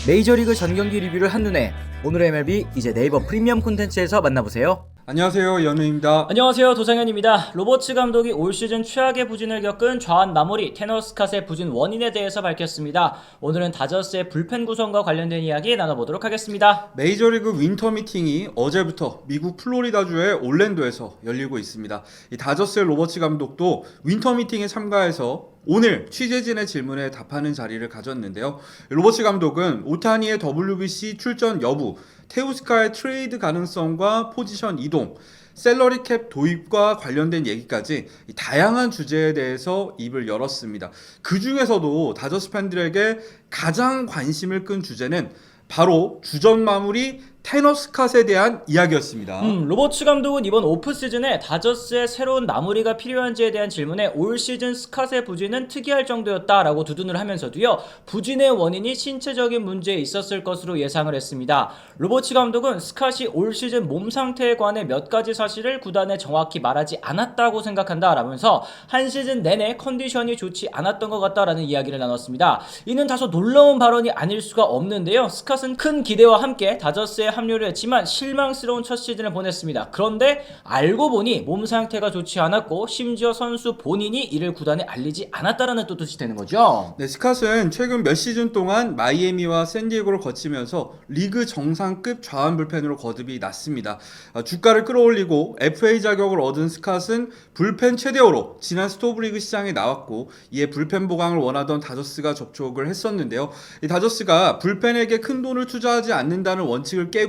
메이저리그 전경기 리뷰를 한눈에 오늘의 MLB 이제 네이버 프리미엄 콘텐츠에서 만나보세요. 안녕하세요, 연우입니다. 안녕하세요, 도상현입니다. 로버츠 감독이 올 시즌 최악의 부진을 겪은 좌완 마무리 테너 스캇의 부진 원인에 대해서 밝혔습니다. 오늘은 다저스의 불펜 구성과 관련된 이야기 나눠보도록 하겠습니다. 메이저리그 윈터 미팅이 어제부터 미국 플로리다주의 올랜도에서 열리고 있습니다. 이 다저스의 로버츠 감독도 윈터 미팅에 참가해서 오늘 취재진의 질문에 답하는 자리를 가졌는데요. 로버츠 감독은 오타니의 WBC 출전 여부, 테오스카의 트레이드 가능성과 포지션 이동, 셀러리 캡 도입과 관련된 얘기까지 다양한 주제에 대해서 입을 열었습니다. 그 중에서도 다저스 팬들에게 가장 관심을 끈 주제는 바로 주전 마무리 테너 스캇에 대한 이야기였습니다. 로버츠 감독은 이번 오프시즌에 다저스의 새로운 마무리가 필요한지에 대한 질문에 올 시즌 스캇의 부진은 특이할 정도였다라고 두둔을 하면서도요, 부진의 원인이 신체적인 문제에 있었을 것으로 예상을 했습니다. 로버츠 감독은 스캇이 올 시즌 몸 상태에 관해 몇 가지 사실을 구단에 정확히 말하지 않았다고 생각한다라면서 한 시즌 내내 컨디션이 좋지 않았던 것 같다라는 이야기를 나눴습니다. 이는 다소 놀라운 발언이 아닐 수가 없는데요. 스캇은 큰 기대와 함께 다저스에 합류를 했지만 실망스러운 첫 시즌을 보냈습니다. 그런데 알고 보니 몸 상태가 좋지 않았고 심지어 선수 본인이 이를 구단에 알리지 않았다라는 뜻이 되는 거죠. 네, 스캇은 최근 몇 시즌 동안 마이애미와 샌디에고를 거치면서 리그 정상급 좌완 불펜으로 거듭이 났습니다. 주가를 끌어올리고 FA 자격을 얻은 스캇은 불펜 최대어로 지난 스토브리그 시장에 나왔고, 이에 불펜 보강을 원하던 다저스가 접촉을 했었는데요. 이 다저스가 불펜에게 큰 돈을 투자하지 않는다는 원칙을 깨고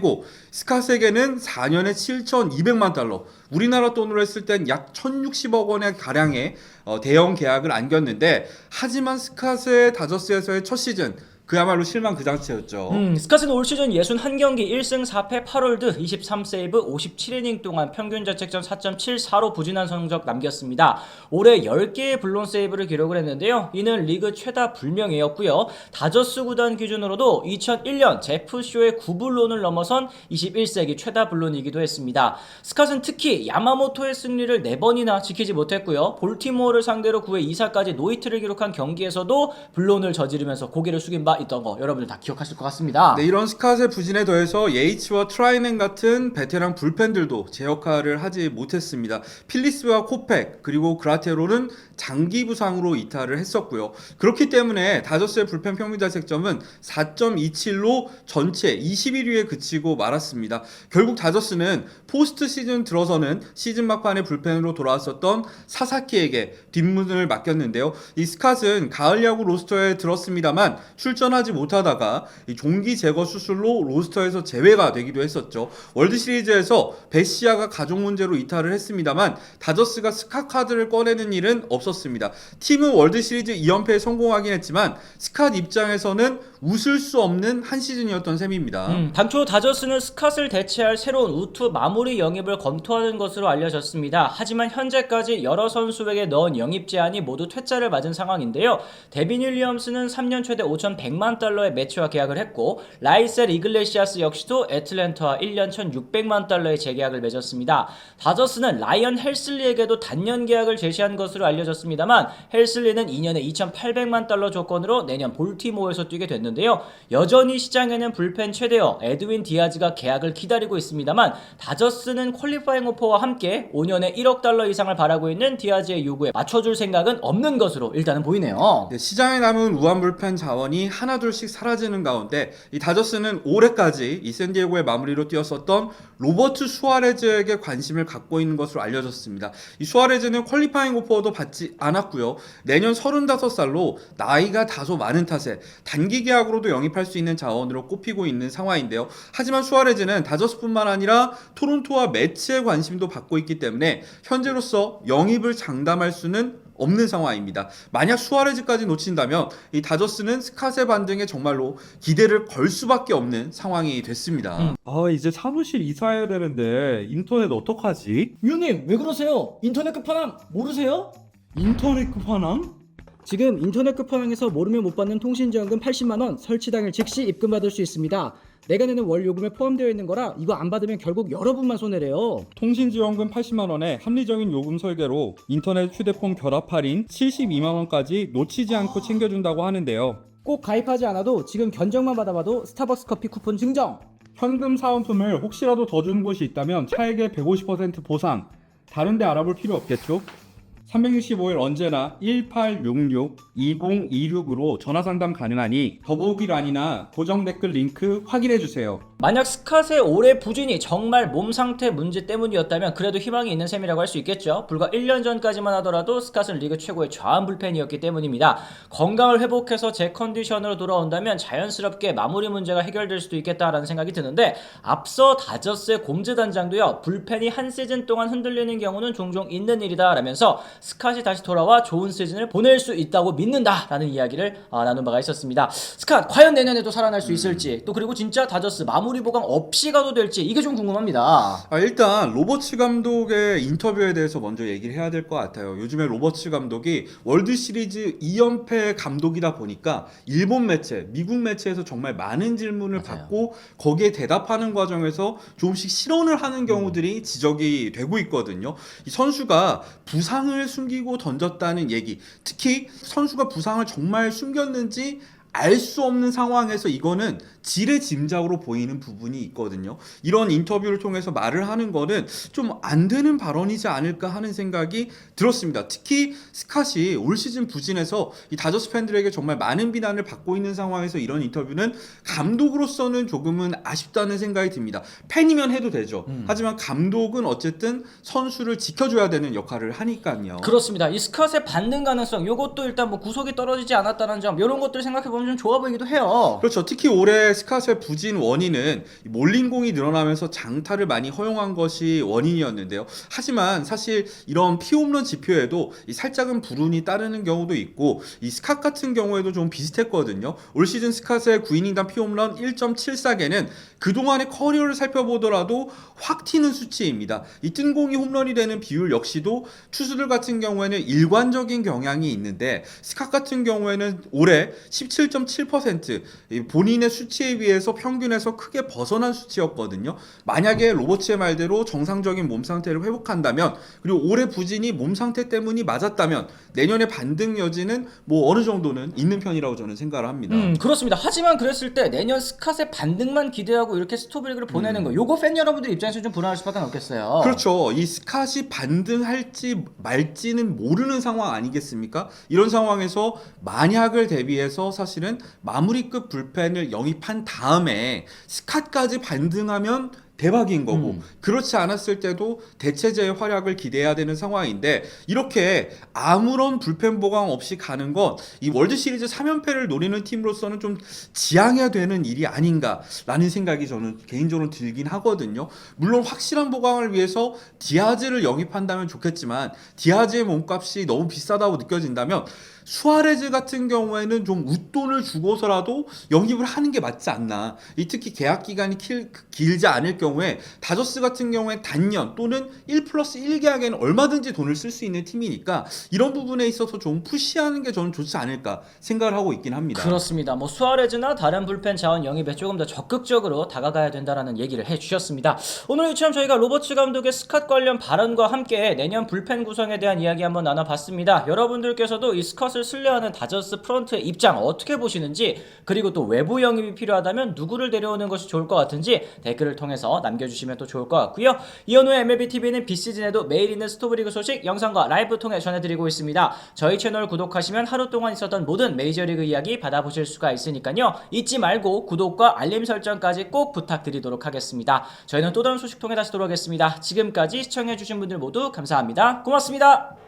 스캇에게는 4년에 7,200만 달러, 우리나라 돈으로 했을 땐 약 1,060억 원의 가량의 대형 계약을 안겼는데, 하지만 스캇의 다저스에서의 첫 시즌 그야말로 실망 그 자체였죠. 스캇은 올 시즌 61경기 1승 4패 8홀드 23세이브 57이닝 동안 평균 자책점 4.74로 부진한 성적 남겼습니다. 올해 10개의 블론 세이브를 기록을 했는데요. 이는 리그 최다 불명예였고요. 다저스 구단 기준으로도 2001년 제프쇼의 9블론을 넘어선 21세기 최다 블론이기도 했습니다. 스캇은 특히 야마모토의 승리를 4번이나 지키지 못했고요. 볼티모어를 상대로 9회 2사까지 노히트를 기록한 경기에서도 블론을 저지르면서 고개를 숙인 바 있던 거 여러분들 다 기억하실 것 같습니다. 네, 이런 스캇의 부진에 더해서 예이츠와 트라이넨 같은 베테랑 불펜들도 제 역할을 하지 못했습니다. 필리스와 코펙 그리고 그라테로는 장기 부상으로 이탈을 했었고요. 그렇기 때문에 다저스의 불펜 평균 자책점은 4.27로 전체 21위에 그치고 말았습니다. 결국 다저스는 포스트 시즌 들어서는 시즌 막판에 불펜으로 돌아왔었던 사사키에게 뒷문을 맡겼는데요. 이 스캇은 가을 야구 로스터에 들었습니다만 출전하지 못하다가 이 종기 제거 수술로 로스터에서 제외가 되기도 했었죠. 월드시리즈에서 베시아가 가족 문제로 이탈을 했습니다만 다저스가 스캇 카드를 꺼내는 일은 없었습니다. 팀은 월드시리즈 2연패에 성공하긴 했지만 스캇 입장에서는 웃을 수 없는 한 시즌이었던 셈입니다. 당초 다저스는 스캇을 대체할 새로운 우투 마무리 영입을 검토하는 것으로 알려졌습니다. 하지만 현재까지 여러 선수에게 넣은 영입 제안이 모두 퇴짜를 맞은 상황인데요. 데빈 윌리엄스는 3년 최대 5,100만 달러의 매치와 계약을 했고, 라이셀 이글레시아스 역시도 애틀랜타와 1년 1,600만 달러의 재계약을 맺었습니다. 다저스는 라이언 헬슬리에게도 단년 계약을 제시한 것으로 알려졌습니다만, 헬슬리는 2년에 2,800만 달러 조건으로 내년 볼티모어에서 뛰게 됐는데요. 여전히 시장에는 불펜 최대어 에드윈 디아즈가 계약을 기다리고 있습니다만, 다저스는 퀄리파잉 오퍼와 함께 5년에 1억 달러 이상을 바라고 있는 디아즈의 요구에 맞춰줄 생각은 없는 것으로 일단은 보이네요. 네, 시장에 남은 우한 불펜 자원이 하나둘씩 사라지는 가운데 이 다저스는 올해까지 이 샌디에고의 마무리로 뛰었었던 로버트 수아레즈에게 관심을 갖고 있는 것으로 알려졌습니다. 이 수아레즈는 퀄리파잉 오퍼도 받지 않았고요. 내년 35살로 나이가 다소 많은 탓에 단기 계약으로도 영입할 수 있는 자원으로 꼽히고 있는 상황인데요. 하지만 수아레즈는 다저스뿐만 아니라 토론토와 매치의 관심도 받고 있기 때문에 현재로서 영입을 장담할 수는 없는 상황입니다. 만약 수아레즈까지 놓친다면 이 다저스는 스캇의 반등에 정말로 기대를 걸 수밖에 없는 상황이 됐습니다. 이제 사무실 이사해야 되는데 인터넷 어떡하지? 위원님 왜 그러세요? 인터넷 끝판왕 모르세요? 인터넷 끝판왕? 지금 인터넷 끝판왕에서 모르면 못 받는 통신지원금 80만원 설치 당일 즉시 입금받을 수 있습니다. 내가 내는 월 요금에 포함되어 있는 거라 이거 안 받으면 결국 여러분만 손해래요. 통신지원금 80만원에 합리적인 요금 설계로 인터넷 휴대폰 결합 할인 72만원까지 놓치지 않고 챙겨준다고 하는데요. 꼭 가입하지 않아도 지금 견적만 받아봐도 스타벅스 커피 쿠폰 증정. 현금 사은품을 혹시라도 더 주는 곳이 있다면 차액의 150% 보상. 다른데 알아볼 필요 없겠죠? 365일 언제나 1866-2026으로 전화 상담 가능하니 더보기란이나 고정 댓글 링크 확인해 주세요. 만약 스캇의 올해 부진이 정말 몸 상태 문제 때문이었다면 그래도 희망이 있는 셈이라고 할 수 있겠죠. 불과 1년 전까지만 하더라도 스캇은 리그 최고의 좌완 불펜이었기 때문입니다. 건강을 회복해서 제 컨디션으로 돌아온다면 자연스럽게 마무리 문제가 해결될 수도 있겠다라는 생각이 드는데, 앞서 다저스의 곰즈 단장도요, 불펜이 한 시즌 동안 흔들리는 경우는 종종 있는 일이다 라면서 스캇이 다시 돌아와 좋은 시즌을 보낼 수 있다고 믿는다라는 이야기를 나눈 바가 있었습니다. 스캇 과연 내년에도 살아날 수 있을지, 또 그리고 진짜 다저스 마무리 보강 없이 가도 될지, 이게 좀 궁금합니다. 일단 로버츠 감독의 인터뷰에 대해서 먼저 얘기를 해야 될 것 같아요. 요즘에 로버츠 감독이 월드 시리즈 2연패 감독이다 보니까 일본 매체, 미국 매체에서 정말 많은 질문을 맞아요. 받고 거기에 대답하는 과정에서 조금씩 실언을 하는 경우들이 지적이 되고 있거든요. 이 선수가 부상을 숨기고 던졌다는 얘기, 특히 선수가 부상을 정말 숨겼는지 알 수 없는 상황에서 이거는 지레 짐작으로 보이는 부분이 있거든요. 이런 인터뷰를 통해서 말을 하는 거는 좀 안 되는 발언이지 않을까 하는 생각이 들었습니다. 특히 스캇이 올 시즌 부진해서 이 다저스 팬들에게 정말 많은 비난을 받고 있는 상황에서 이런 인터뷰는 감독으로서는 조금은 아쉽다는 생각이 듭니다. 팬이면 해도 되죠. 하지만 감독은 어쨌든 선수를 지켜줘야 되는 역할을 하니까요. 그렇습니다. 이 스캇의 반등 가능성, 요것도 일단 뭐 구속이 떨어지지 않았다는 점, 이런 것들 생각해보면 좀 좋아 보이기도 해요. 그렇죠. 특히 올해 스캇의 부진 원인은 몰린 공이 늘어나면서 장타를 많이 허용한 것이 원인이었는데요. 하지만 사실 이런 피홈런 지표에도 이 살짝은 불운이 따르는 경우도 있고, 이 스캇 같은 경우에도 좀 비슷했거든요. 올 시즌 스캇의 9이닝당 피홈런 1.74개는 그동안의 커리어를 살펴보더라도 확 튀는 수치입니다. 이 뜬 공이 홈런이 되는 비율 역시도 투수들 같은 경우에는 일관적인 경향이 있는데, 스캇 같은 경우에는 올해 17.7% 본인의 수치에 비해서 평균에서 크게 벗어난 수치였거든요. 만약에 로버츠의 말대로 정상적인 몸 상태를 회복한다면, 그리고 올해 부진이 몸 상태 때문이 맞았다면 내년에 반등 여지는 뭐 어느 정도는 있는 편이라고 저는 생각을 합니다. 그렇습니다. 하지만 그랬을 때 내년 스캇의 반등만 기대하고 이렇게 스토브리그를 보내는 거, 요거 팬 여러분들 입장에서 좀 불안할 수밖에 없겠어요. 그렇죠. 이 스캇이 반등할지 말지는 모르는 상황 아니겠습니까? 이런 상황에서 만약을 대비해서 사실은 마무리급 불펜을 영입한 다음에 스캇까지 반등하면 대박인 거고, 그렇지 않았을 때도 대체제의 활약을 기대해야 되는 상황인데, 이렇게 아무런 불펜 보강 없이 가는 건 이 월드 시리즈 3연패를 노리는 팀으로서는 좀 지양해야 되는 일이 아닌가라는 생각이 저는 개인적으로 들긴 하거든요. 물론 확실한 보강을 위해서 디아즈를 영입한다면 좋겠지만, 디아즈의 몸값이 너무 비싸다고 느껴진다면 수아레즈 같은 경우에는 좀 웃돈을 주고서라도 영입을 하는 게 맞지 않나. 특히 계약 기간이 길지 않을 경우에 다저스 같은 경우에 단년 또는 1+1 계약에는 얼마든지 돈을 쓸 수 있는 팀이니까 이런 부분에 있어서 좀 푸시하는 게 저는 좋지 않을까 생각을 하고 있긴 합니다. 그렇습니다. 뭐 수아레즈나 다른 불펜 자원 영입에 조금 더 적극적으로 다가가야 된다라는 얘기를 해주셨습니다. 오늘 이처럼 저희가 로버츠 감독의 스캇 관련 발언과 함께 내년 불펜 구성에 대한 이야기 한번 나눠봤습니다. 여러분들께서도 이 스캇을 신뢰하는 다저스 프런트의 입장 어떻게 보시는지, 그리고 또 외부 영입이 필요하다면 누구를 데려오는 것이 좋을 것 같은지 댓글을 통해서 남겨주시면 또 좋을 것 같고요. 이현우의 MLBTV는 비시즌에도 매일 있는 스토브리그 소식 영상과 라이브 통해 전해드리고 있습니다. 저희 채널 구독하시면 하루 동안 있었던 모든 메이저리그 이야기 받아보실 수가 있으니까요. 잊지 말고 구독과 알림 설정까지 꼭 부탁드리도록 하겠습니다. 저희는 또 다른 소식 통해 다시 돌아오겠습니다. 지금까지 시청해주신 분들 모두 감사합니다. 고맙습니다.